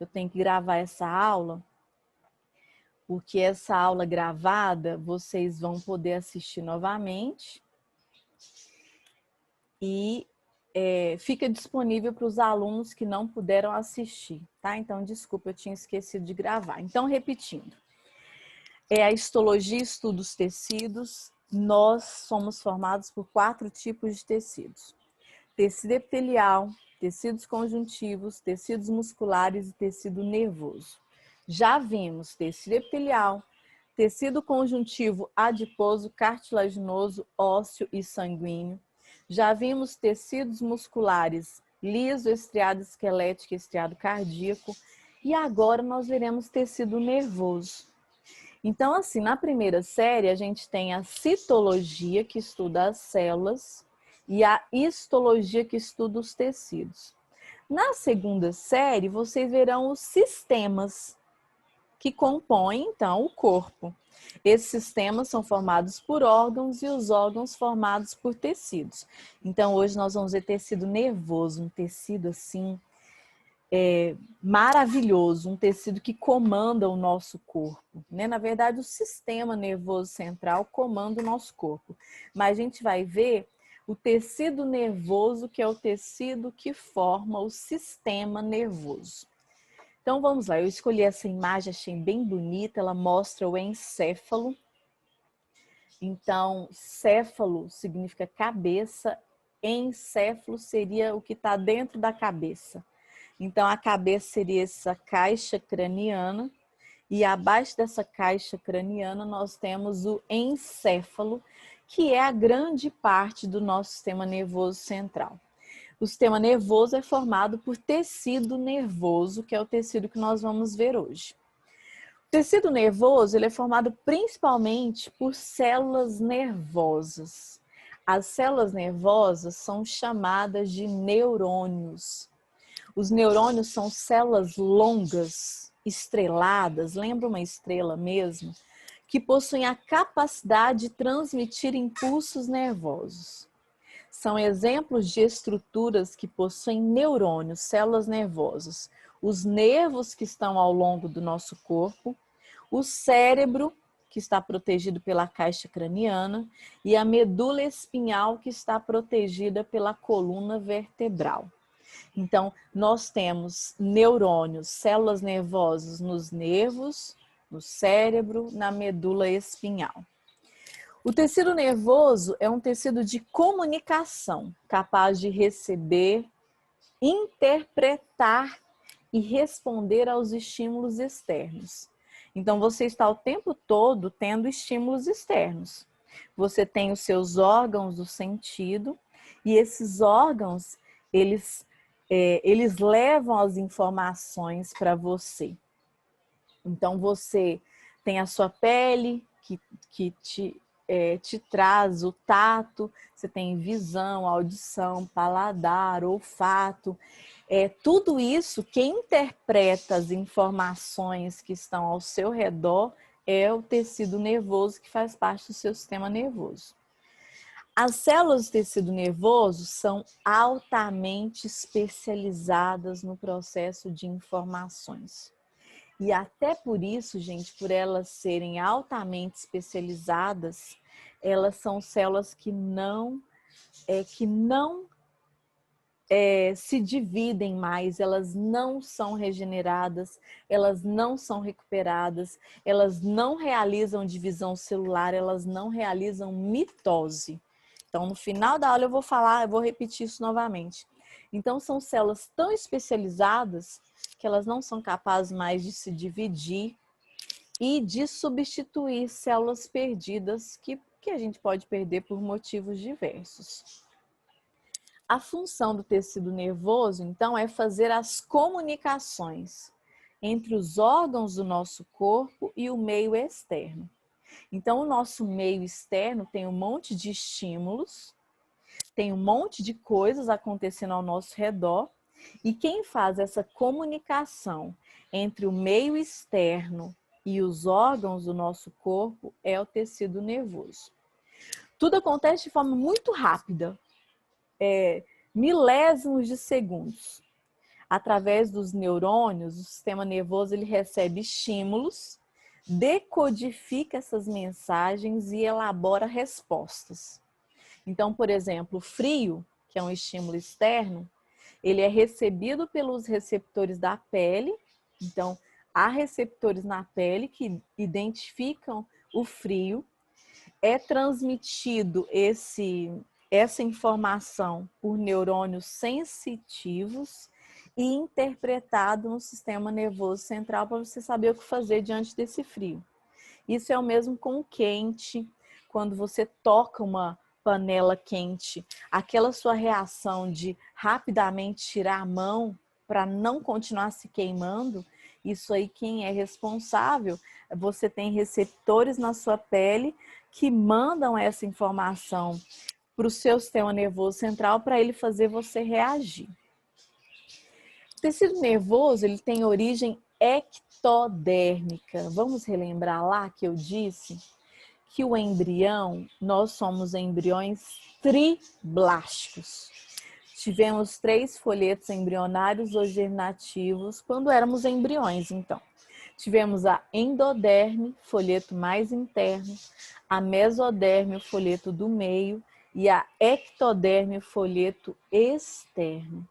eu tenho que gravar essa aula, porque essa aula gravada vocês vão poder assistir novamente e fica disponível para os alunos que não puderam assistir, tá? Então, desculpa, eu tinha esquecido de gravar. Então, repetindo. A histologia estuda os tecidos. Nós somos formados por 4 tipos de tecidos. Tecido epitelial, tecidos conjuntivos, tecidos musculares e tecido nervoso. Já vimos tecido epitelial, tecido conjuntivo adiposo, cartilaginoso, ósseo e sanguíneo. Já vimos tecidos musculares liso, estriado esquelético e estriado cardíaco. E agora nós veremos tecido nervoso. Então, assim, na primeira série a gente tem a citologia, que estuda as células, e a histologia, que estuda os tecidos. Na segunda série, vocês verão os sistemas que compõem, então, o corpo. Esses sistemas são formados por órgãos e os órgãos formados por tecidos. Então, hoje nós vamos ver tecido nervoso, um tecido assim maravilhoso, um tecido que comanda o nosso corpo, né? Na verdade, o sistema nervoso central comanda o nosso corpo. Mas a gente vai ver o tecido nervoso, que é o tecido que forma o sistema nervoso. Então, vamos lá. Eu escolhi essa imagem, achei bem bonita. Ela mostra o encéfalo. Então, céfalo significa cabeça. Encéfalo seria o que está dentro da cabeça. Então, a cabeça seria essa caixa craniana e abaixo dessa caixa craniana nós temos o encéfalo, que é a grande parte do nosso sistema nervoso central. O sistema nervoso é formado por tecido nervoso, que é o tecido que nós vamos ver hoje. O tecido nervoso ele é formado principalmente por células nervosas. As células nervosas são chamadas de neurônios. Os neurônios são células longas, estreladas, lembra uma estrela mesmo, que possuem a capacidade de transmitir impulsos nervosos. São exemplos de estruturas que possuem neurônios, células nervosas. Os nervos que estão ao longo do nosso corpo, o cérebro, que está protegido pela caixa craniana, e a medula espinhal, que está protegida pela coluna vertebral. Então, nós temos neurônios, células nervosas nos nervos, no cérebro, na medula espinhal. O tecido nervoso é um tecido de comunicação, capaz de receber, interpretar e responder aos estímulos externos. Então, você está o tempo todo tendo estímulos externos. Você tem os seus órgãos do sentido e esses órgãos, eles levam as informações para você. Então, você tem a sua pele que te traz o tato, você tem visão, audição, paladar, olfato. Tudo isso, quem interpreta as informações que estão ao seu redor é o tecido nervoso, que faz parte do seu sistema nervoso. As células do tecido nervoso são altamente especializadas no processo de informações. E até por isso, gente, por elas serem altamente especializadas, elas são células que não se dividem mais, elas não são regeneradas, elas não são recuperadas, elas não realizam divisão celular, elas não realizam mitose. Então, no final da aula eu vou repetir isso novamente. Então, são células tão especializadas que elas não são capazes mais de se dividir e de substituir células perdidas que a gente pode perder por motivos diversos. A função do tecido nervoso, então, é fazer as comunicações entre os órgãos do nosso corpo e o meio externo. Então, o nosso meio externo tem um monte de estímulos, tem um monte de coisas acontecendo ao nosso redor, e quem faz essa comunicação entre o meio externo e os órgãos do nosso corpo é o tecido nervoso. Tudo acontece de forma muito rápida, milésimos de segundos. Através dos neurônios, o sistema nervoso ele recebe estímulos, decodifica essas mensagens e elabora respostas. Então, por exemplo, o frio, que é um estímulo externo, ele é recebido pelos receptores da pele. Então, há receptores na pele que identificam o frio. É transmitido essa informação por neurônios sensitivos e interpretado no sistema nervoso central para você saber o que fazer diante desse frio. Isso é o mesmo com o quente. Quando você toca uma panela quente, aquela sua reação de rapidamente tirar a mão para não continuar se queimando, isso aí quem é responsável, você tem receptores na sua pele que mandam essa informação para o seu sistema nervoso central para ele fazer você reagir. O tecido nervoso ele tem origem ectodérmica. Vamos relembrar lá que eu disse que o embrião, nós somos embriões triblásticos. Tivemos 3 folhetos embrionários ou germinativos quando éramos embriões, então. Tivemos a endoderme, folheto mais interno, a mesoderme, o folheto do meio, e a ectoderme, o folheto externo.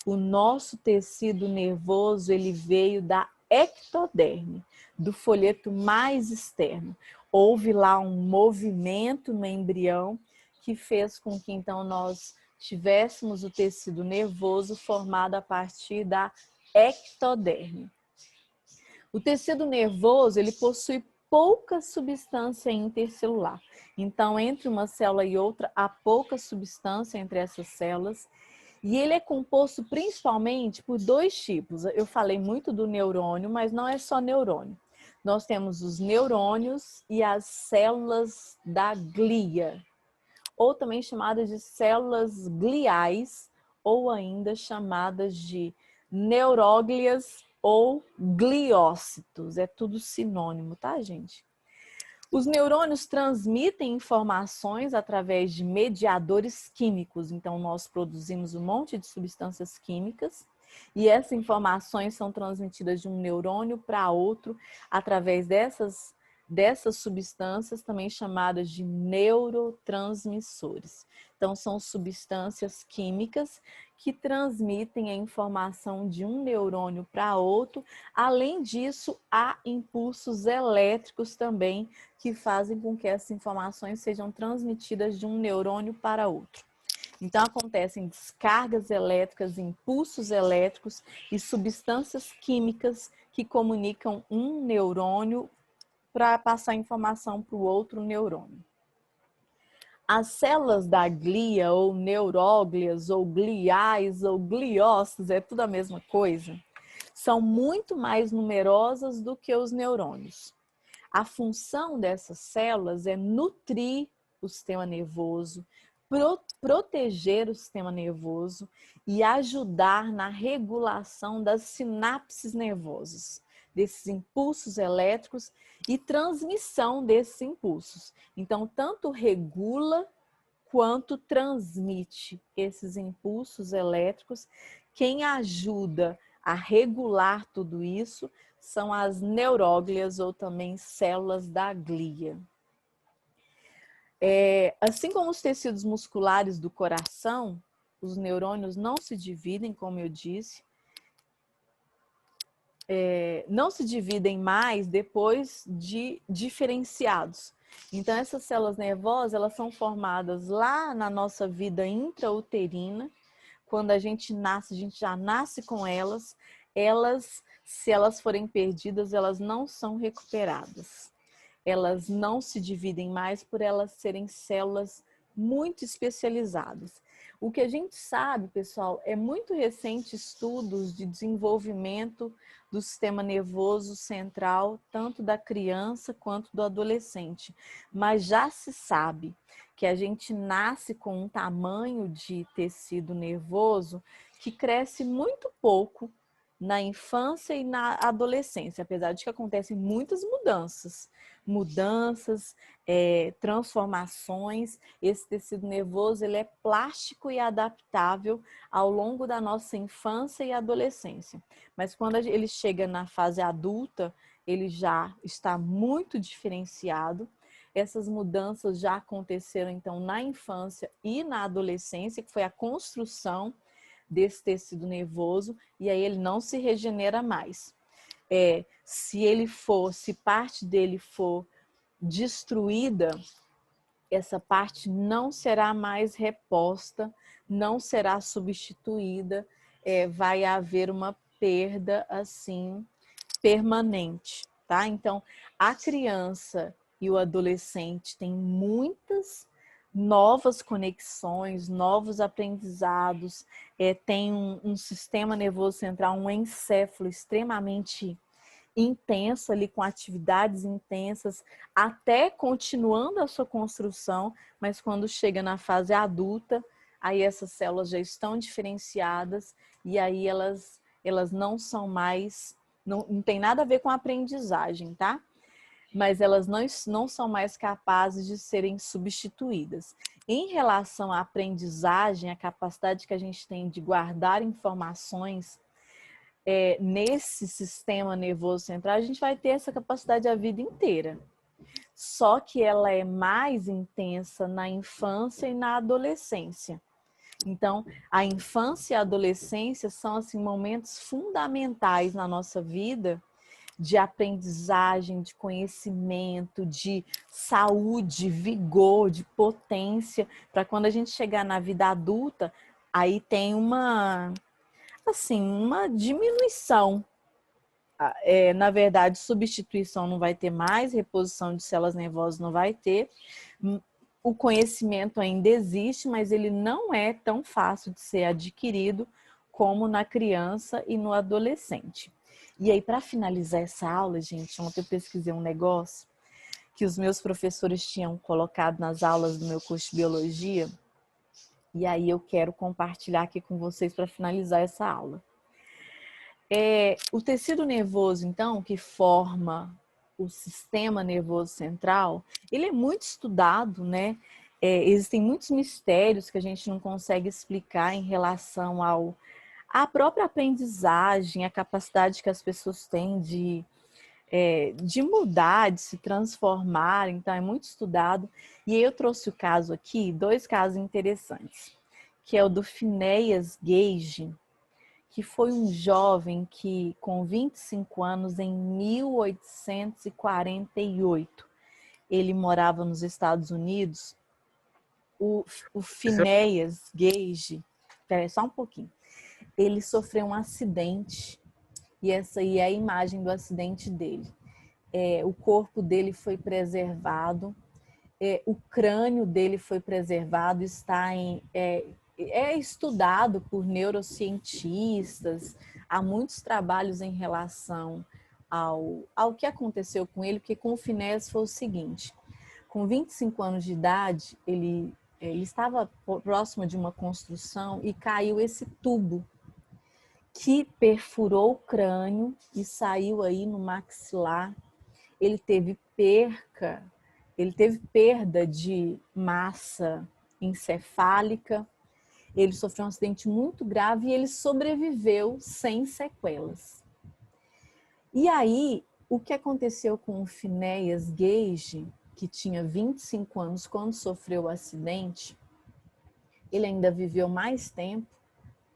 O nosso tecido nervoso ele veio da ectoderme, do folheto mais externo. Houve lá um movimento no embrião que fez com que então nós tivéssemos o tecido nervoso formado a partir da ectoderme. O tecido nervoso ele possui pouca substância intercelular. Então, entre uma célula e outra, há pouca substância entre essas células. E ele é composto principalmente por 2 tipos. Eu falei muito do neurônio, mas não é só neurônio. Nós temos os neurônios e as células da glia, ou também chamadas de células gliais, ou ainda chamadas de neuróglias ou gliócitos. É tudo sinônimo, tá, gente? Os neurônios transmitem informações através de mediadores químicos. Então, nós produzimos um monte de substâncias químicas e essas informações são transmitidas de um neurônio para outro através dessas substâncias, também chamadas de neurotransmissores. Então, são substâncias químicas que transmitem a informação de um neurônio para outro. Além disso, há impulsos elétricos também que fazem com que essas informações sejam transmitidas de um neurônio para outro. Então, acontecem descargas elétricas, impulsos elétricos e substâncias químicas que comunicam um neurônio para passar informação para o outro neurônio. As células da glia, ou neuróglias, ou gliais, ou gliócitos, é tudo a mesma coisa, são muito mais numerosas do que os neurônios. A função dessas células é nutrir o sistema nervoso, proteger o sistema nervoso e ajudar na regulação das sinapses nervosas, desses impulsos elétricos e transmissão desses impulsos. Então, tanto regula quanto transmite esses impulsos elétricos. Quem ajuda a regular tudo isso são as neuróglias ou também células da glia. Assim como os tecidos musculares do coração, os neurônios não se dividem, como eu disse, não se dividem mais depois de diferenciados. Então, essas células nervosas, elas são formadas lá na nossa vida intrauterina. Quando a gente nasce, a gente já nasce com elas. Se elas forem perdidas, elas não são recuperadas. Elas não se dividem mais por elas serem células muito especializadas. O que a gente sabe, pessoal, é muito recente estudos de desenvolvimento do sistema nervoso central, tanto da criança quanto do adolescente. Mas já se sabe que a gente nasce com um tamanho de tecido nervoso que cresce muito pouco na infância e na adolescência, apesar de que acontecem muitas mudanças, transformações. Esse tecido nervoso ele é plástico e adaptável ao longo da nossa infância e adolescência. Mas quando ele chega na fase adulta, ele já está muito diferenciado. Essas mudanças já aconteceram então na infância e na adolescência, que foi a construção desse tecido nervoso, e aí ele não se regenera mais. Se parte dele for destruída, essa parte não será mais reposta, não será substituída, vai haver uma perda assim permanente, tá? Então, a criança e o adolescente têm muitas novas conexões, novos aprendizados, tem um sistema nervoso central, um encéfalo extremamente intenso ali, com atividades intensas, até continuando a sua construção, mas quando chega na fase adulta, aí essas células já estão diferenciadas e aí elas não são mais, não tem nada a ver com a aprendizagem, tá? Mas elas não são mais capazes de serem substituídas. Em relação à aprendizagem, a capacidade que a gente tem de guardar informações, nesse sistema nervoso central, a gente vai ter essa capacidade a vida inteira. Só que ela é mais intensa na infância e na adolescência. Então, a infância e a adolescência são assim momentos fundamentais na nossa vida, de aprendizagem, de conhecimento, de saúde, vigor, de potência, para quando a gente chegar na vida adulta, aí tem uma diminuição. Na verdade, substituição não vai ter mais, reposição de células nervosas não vai ter. O conhecimento ainda existe, mas ele não é tão fácil de ser adquirido como na criança e no adolescente. E aí, para finalizar essa aula, gente, ontem eu pesquisei um negócio que os meus professores tinham colocado nas aulas do meu curso de biologia, e aí eu quero compartilhar aqui com vocês para finalizar essa aula. O tecido nervoso, então, que forma o sistema nervoso central, ele é muito estudado, né? Existem muitos mistérios que a gente não consegue explicar em relação à própria aprendizagem, a capacidade que as pessoas têm de mudar, de se transformar, então é muito estudado. E aí eu trouxe o caso aqui, dois casos interessantes, que é o do Phineas Gage, que foi um jovem que, com 25 anos, em 1848, ele morava nos Estados Unidos. O Phineas Gage, espera só um pouquinho, ele sofreu um acidente, e essa aí é a imagem do acidente dele. O corpo dele foi preservado, o crânio dele foi preservado, é estudado por neurocientistas, há muitos trabalhos em relação ao que aconteceu com ele, porque com o Phineas foi o seguinte: com 25 anos de idade, ele estava próximo de uma construção e caiu esse tubo que perfurou o crânio e saiu aí no maxilar. Ele teve perda de massa encefálica, ele sofreu um acidente muito grave e ele sobreviveu sem sequelas. E aí, o que aconteceu com o Phineas Gage, que tinha 25 anos quando sofreu o acidente, ele ainda viveu mais tempo,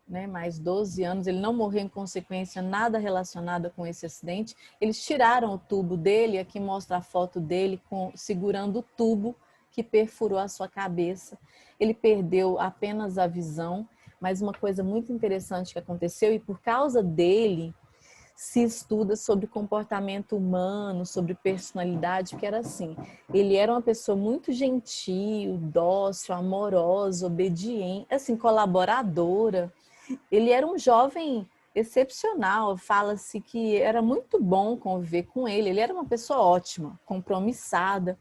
né, mais 12 anos, ele não morreu em consequência nada relacionada com esse acidente. Eles tiraram o tubo dele, aqui mostra a foto dele segurando o tubo que perfurou a sua cabeça. Ele perdeu apenas a visão, mas uma coisa muito interessante que aconteceu, e por causa dele se estuda sobre comportamento humano, sobre personalidade, porque era assim, ele era uma pessoa muito gentil, dócil, amorosa, obediente, assim, colaboradora. Ele era um jovem excepcional, fala-se que era muito bom conviver com ele, ele era uma pessoa ótima, compromissada.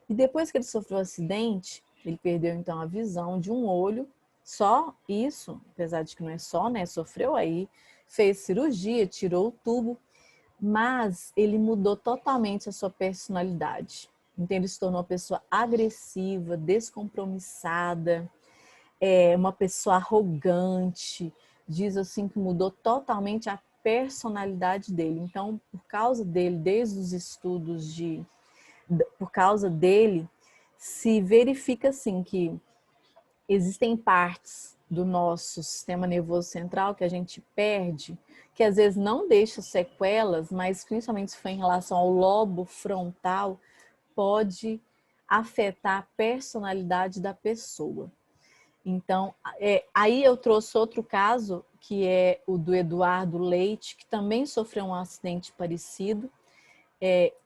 E depois que ele sofreu um acidente, ele perdeu então a visão de um olho, só isso, apesar de que não é só, né, sofreu aí fez cirurgia, tirou o tubo, mas ele mudou totalmente a sua personalidade. Então, ele se tornou uma pessoa agressiva, descompromissada, uma pessoa arrogante. Diz assim que mudou totalmente a personalidade dele. Então, por causa dele, desde os estudos por causa dele, se verifica assim que existem partes do nosso sistema nervoso central que a gente perde, que às vezes não deixa sequelas, mas principalmente se for em relação ao lobo frontal, pode afetar a personalidade da pessoa. Então, aí eu trouxe outro caso, que é o do Eduardo Leite, que também sofreu um acidente parecido.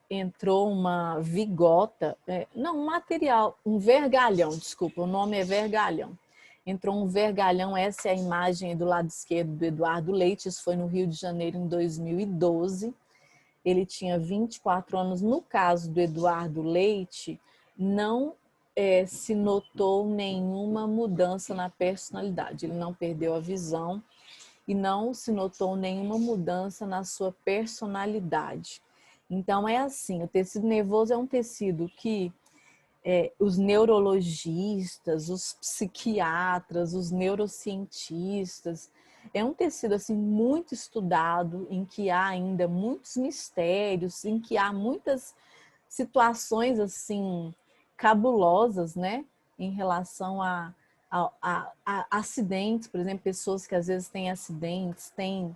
Entrou uma vigota, não, um material, um vergalhão, desculpa, o nome é vergalhão. Entrou um vergalhão, essa é a imagem do lado esquerdo do Eduardo Leite, isso foi no Rio de Janeiro em 2012. Ele tinha 24 anos. No caso do Eduardo Leite, não se notou nenhuma mudança na personalidade. Ele não perdeu a visão e não se notou nenhuma mudança na sua personalidade. Então, é assim, o tecido nervoso é um tecido que os neurologistas, os psiquiatras, os neurocientistas, é um tecido assim muito estudado, em que há ainda muitos mistérios, em que há muitas situações assim cabulosas, né, em relação a acidentes, por exemplo, pessoas que às vezes têm acidentes, têm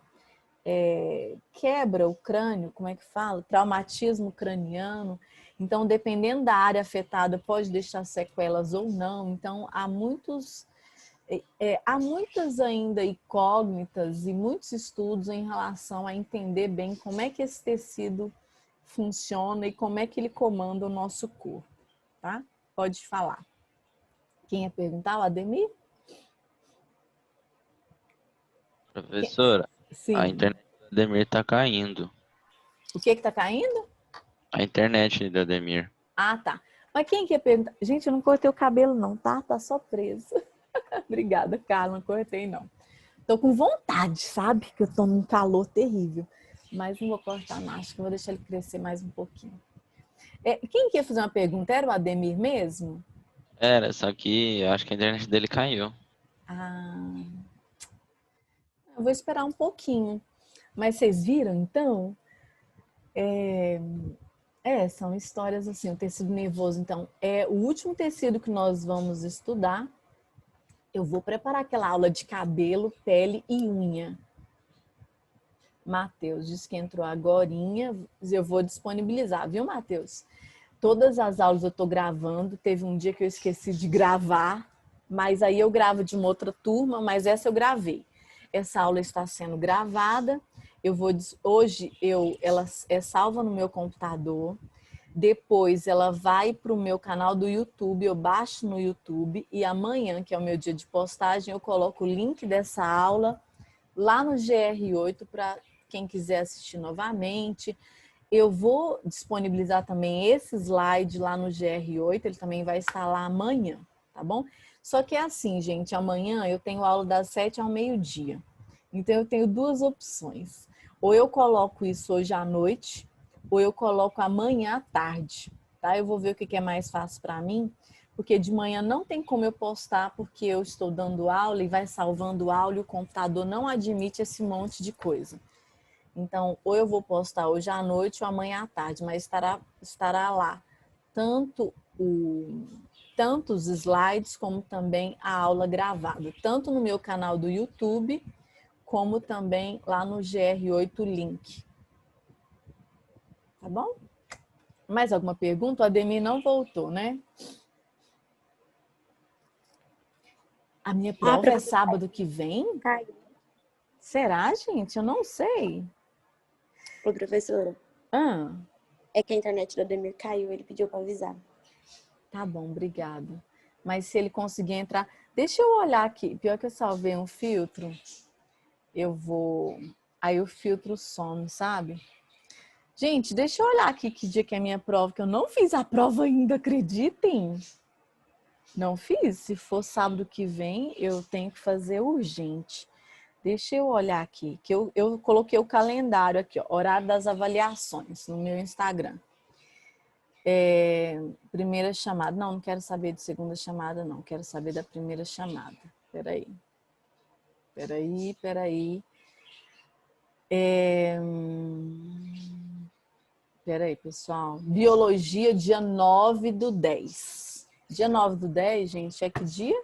quebra o crânio, como é que fala? Traumatismo craniano. Então, dependendo da área afetada, pode deixar sequelas ou não. Então, há muitas ainda incógnitas e muitos estudos em relação a entender bem como é que esse tecido funciona e como é que ele comanda o nosso corpo, tá? Pode falar. Quem ia perguntar? O Ademir? Professora, a Sim. internet do Ademir tá caindo. O que tá caindo? A internet do Ademir. Ah, tá. Mas quem que ia perguntar? Gente, eu não cortei o cabelo não, tá? Tá só preso. Obrigada, Carla, não cortei não. Tô com vontade, sabe? Que eu tô num calor terrível. Mas não vou cortar não, acho que eu vou deixar ele crescer mais um pouquinho. Quem que ia fazer uma pergunta? Era o Ademir mesmo? Era, só que eu acho que a internet dele caiu. Ah, eu vou esperar um pouquinho. Mas vocês viram, então? São histórias assim, o tecido nervoso. Então, é o último tecido que nós vamos estudar. Eu vou preparar aquela aula de cabelo, pele e unha. Matheus disse que entrou agorinha. Eu vou disponibilizar, viu, Matheus? Todas as aulas eu estou gravando. Teve um dia que eu esqueci de gravar, mas aí eu gravo de uma outra turma, mas essa eu gravei. Essa aula está sendo gravada. Hoje ela é salva no meu computador. Depois ela vai para o meu canal do YouTube, eu baixo no YouTube e amanhã, que é o meu dia de postagem, eu coloco o link dessa aula lá no GR8 para quem quiser assistir novamente. Eu vou disponibilizar também esse slide lá no GR8, ele também vai estar lá amanhã, tá bom? Só que é assim, gente, amanhã eu tenho aula das 7 ao meio-dia. Então eu tenho duas opções. Ou eu coloco isso hoje à noite, ou eu coloco amanhã à tarde, tá? Eu vou ver o que é mais fácil para mim, porque de manhã não tem como eu postar, porque eu estou dando aula e vai salvando aula e o computador não admite esse monte de coisa. Então, ou eu vou postar hoje à noite ou amanhã à tarde, mas estará lá tanto os slides como também a aula gravada, tanto no meu canal do YouTube, como também lá no GR8 Link. Tá bom? Mais alguma pergunta? O Ademir não voltou, né? A minha prova é Professora, sábado que vem? caiu. Será, gente? Eu não sei. Ô, professora, Ah, é que a internet do Ademir caiu, ele pediu pra avisar. tá bom, obrigada. Mas se ele conseguir entrar... Deixa eu olhar aqui. Pior que eu salvei um filtro. Eu vou... Aí o filtro some, sabe? Gente, deixa eu olhar aqui que dia que é a minha prova, que eu não fiz a prova ainda, acreditem? Não fiz. Se for sábado que vem, eu tenho que fazer urgente. Deixa eu olhar aqui, que eu coloquei o calendário aqui, ó, horário das avaliações no meu Instagram. Primeira chamada. Não quero saber de segunda chamada, não. Quero saber da primeira chamada. Peraí. Peraí, pessoal. Biologia, dia 9/10. Dia 9/10, gente, é que dia?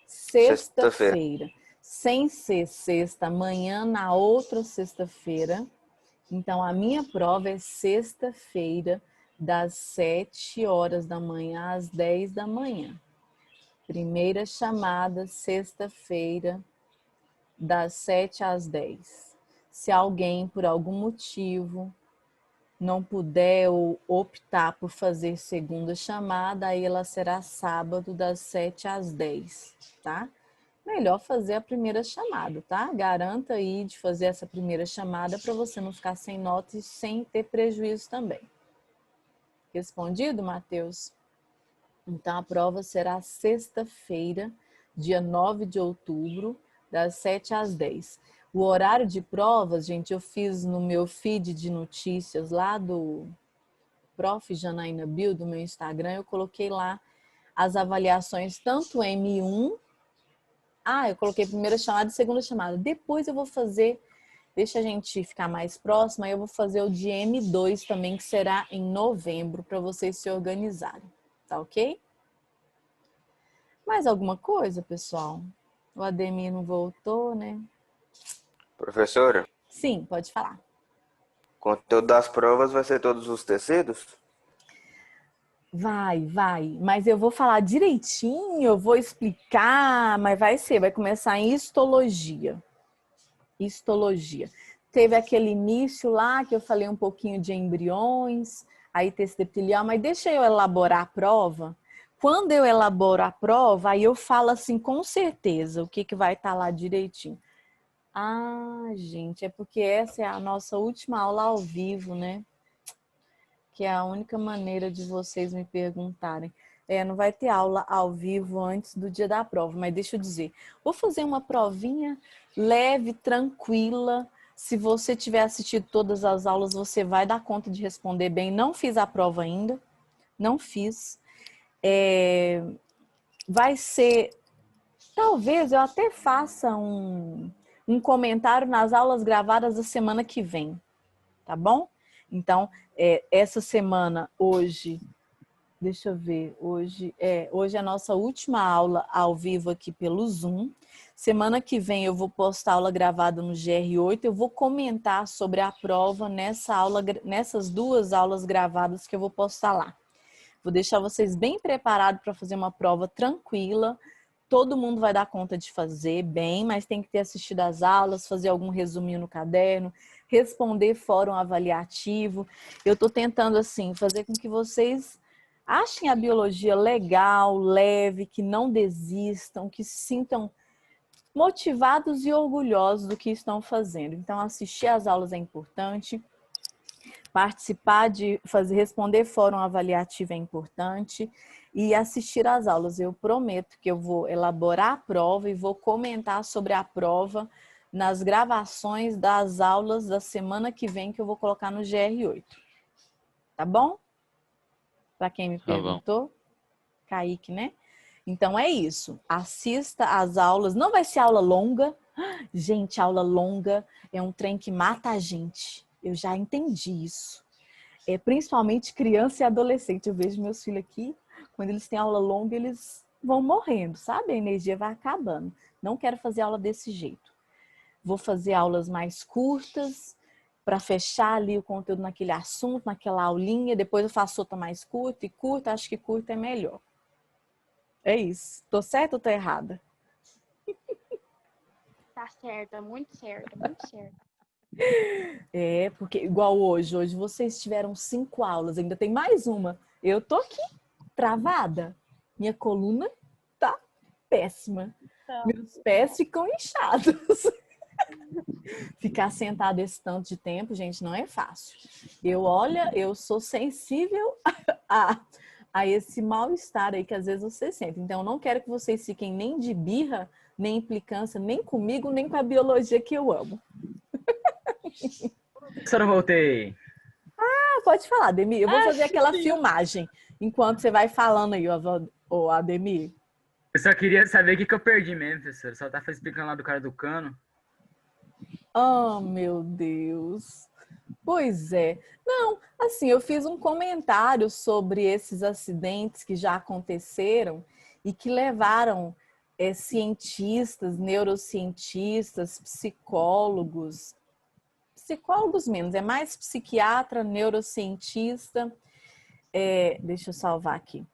Sexta-feira. Sem ser sexta, amanhã, na outra sexta-feira. Então, a minha prova é sexta-feira, das 7 horas da manhã às 10 da manhã. Primeira chamada, sexta-feira, das 7 às 10. Se alguém, por algum motivo, não puder ou optar por fazer segunda chamada, aí ela será sábado, das 7 às 10, tá? Melhor fazer a primeira chamada, tá? Garanta aí de fazer essa primeira chamada para você não ficar sem nota e sem ter prejuízo também. Respondido, Matheus? Então, a prova será sexta-feira, dia 9 de outubro, das 7 às 10. O horário de provas, gente, eu fiz no meu feed de notícias lá do Prof. Janaína Bill, do meu Instagram, eu coloquei lá as avaliações, tanto M1, eu coloquei primeira chamada e segunda chamada. Depois eu vou fazer, deixa a gente ficar mais próximo, aí eu vou fazer o de M2 também, que será em novembro, para vocês se organizarem. Tá ok? Mais alguma coisa, pessoal? O Ademir não voltou, né? Professora, Sim, pode falar. o conteúdo das provas vai ser todos os tecidos? Vai. Mas eu vou falar direitinho, eu vou explicar, mas vai começar em histologia. Teve aquele início lá que eu falei um pouquinho de embriões, aí tecido epitelial, mas deixa eu elaborar a prova. Quando eu elaboro a prova, aí eu falo assim com certeza o que vai estar lá direitinho. Gente, é porque essa é a nossa última aula ao vivo, né? Que é a única maneira de vocês me perguntarem. Não vai ter aula ao vivo antes do dia da prova, mas deixa eu dizer, vou fazer uma provinha leve, tranquila. Se você tiver assistido todas as aulas, você vai dar conta de responder bem. Não fiz a prova ainda, não fiz. Vai ser, talvez eu até faça um comentário nas aulas gravadas da semana que vem, tá bom? Então, essa semana, hoje, deixa eu ver, hoje é a nossa última aula ao vivo aqui pelo Zoom. Semana que vem eu vou postar aula gravada no GR8, eu vou comentar sobre a prova nessas 2 aulas gravadas que eu vou postar lá. Vou deixar vocês bem preparados para fazer uma prova tranquila. Todo mundo vai dar conta de fazer bem, mas tem que ter assistido às aulas, fazer algum resuminho no caderno, responder fórum avaliativo. Eu estou tentando, assim, fazer com que vocês achem a biologia legal, leve, que não desistam, que se sintam motivados e orgulhosos do que estão fazendo. Então, assistir às aulas é importante. Participar responder fórum avaliativo é importante e assistir às aulas. Eu prometo que eu vou elaborar a prova e vou comentar sobre a prova nas gravações das aulas da semana que vem que eu vou colocar no GR8. Tá bom? Para quem me perguntou, Kaique, né? Então é isso. Assista às aulas. Não vai ser aula longa. Gente, aula longa é um trem que mata a gente. Eu já entendi isso. Principalmente criança e adolescente. Eu vejo meus filhos aqui, quando eles têm aula longa, eles vão morrendo, sabe? A energia vai acabando. Não quero fazer aula desse jeito. Vou fazer aulas mais curtas, para fechar ali o conteúdo naquele assunto, naquela aulinha. Depois eu faço outra mais curta, acho que curta é melhor. É isso. Tô certa ou tô errada? Tá certa, muito certa, muito certa. Porque igual hoje vocês tiveram 5 aulas, ainda tem mais uma. Eu tô aqui travada. Minha coluna tá péssima. Meus pés ficam inchados. Ficar sentado esse tanto de tempo, gente, não é fácil. Eu sou sensível a esse mal-estar aí que às vezes vocês sentem. Então, eu não quero que vocês fiquem nem de birra nem implicância, nem comigo, nem com a biologia que eu amo. Professora, voltei. Ah, pode falar, Ademir. Eu vou fazer aquela Deus. filmagem enquanto você vai falando aí, ô Ademir. Eu só queria saber o que eu perdi mesmo, professora. Só tava explicando lá do cara do cano. Oh, meu Deus. Pois é. Não, assim, eu fiz um comentário sobre esses acidentes que já aconteceram e que levaram cientistas, neurocientistas, psicólogos menos, é mais psiquiatra, neurocientista, deixa eu salvar aqui.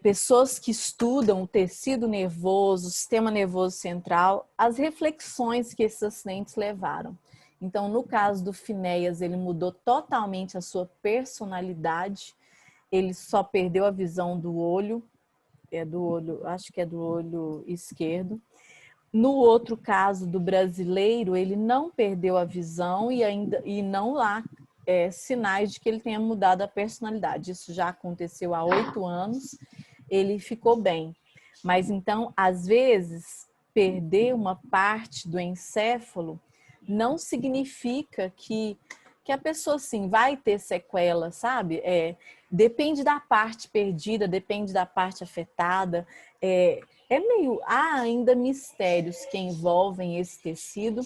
Pessoas que estudam o tecido nervoso, o sistema nervoso central, as reflexões que esses acidentes levaram. Então, no caso do Finéias, ele mudou totalmente a sua personalidade, ele só perdeu a visão do olho, acho que é do olho esquerdo. No outro caso do brasileiro, ele não perdeu a visão e não há sinais de que ele tenha mudado a personalidade. Isso já aconteceu há 8 anos, ele ficou bem. Mas então, às vezes, perder uma parte do encéfalo não significa que a pessoa, sim, vai ter sequela, sabe? Depende da parte perdida, depende da parte afetada. Há ainda mistérios que envolvem esse tecido.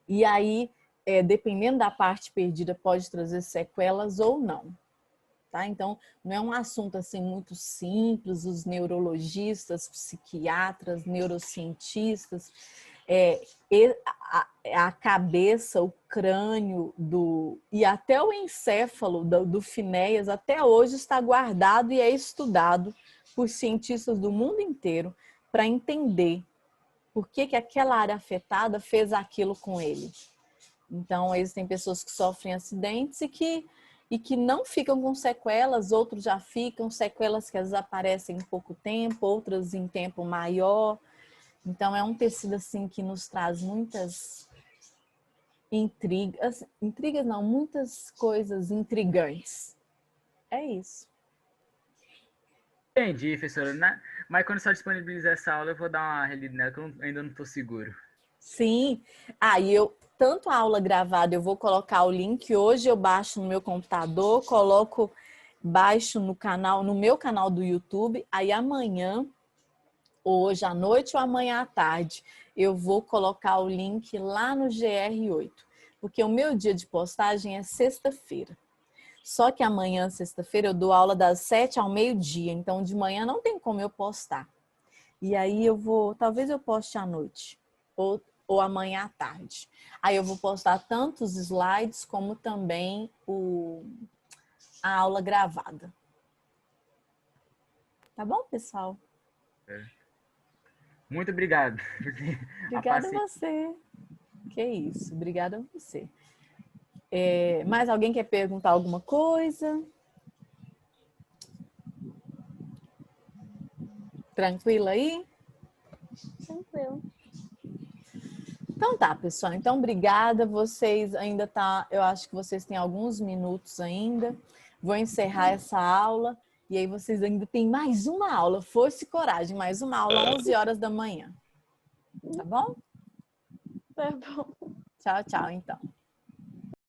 E aí, dependendo da parte perdida, pode trazer sequelas ou não. Tá? Então, não é um assunto assim muito simples. Os neurologistas, psiquiatras, neurocientistas, a cabeça, o crânio e até o encéfalo do Finéias até hoje está guardado e é estudado por cientistas do mundo inteiro para entender por que aquela área afetada fez aquilo com ele. Então, existem pessoas que sofrem acidentes e que não ficam com sequelas, outros já ficam, sequelas que às vezes aparecem em pouco tempo, outras em tempo maior. Então, é um tecido assim que nos traz muitas intrigas não, muitas coisas intrigantes. É isso. Entendi, professora. Mas quando só disponibilizar essa aula, eu vou dar uma relida nela, que eu ainda não estou seguro. Sim. E tanto a aula gravada, eu vou colocar o link. Hoje eu baixo no meu computador, baixo no meu canal do YouTube. Aí amanhã, hoje à noite ou amanhã à tarde, eu vou colocar o link lá no GR8. Porque o meu dia de postagem é sexta-feira. Só que amanhã, sexta-feira, eu dou aula das 7 ao meio-dia. Então, de manhã não tem como eu postar. E aí talvez eu poste à noite. Ou amanhã à tarde. Aí eu vou postar tanto os slides como também a aula gravada. Tá bom, pessoal? Muito obrigado. Obrigada a você. Que isso, obrigada a você. Mais alguém quer perguntar alguma coisa? Tranquilo aí? Tranquilo. Então tá, pessoal. Então, obrigada. Vocês ainda eu acho que vocês têm alguns minutos ainda. Vou encerrar essa aula e aí vocês ainda têm mais uma aula. Força e coragem, mais uma aula 11 horas da manhã. Tá bom? Tá bom. Tchau, tchau, então.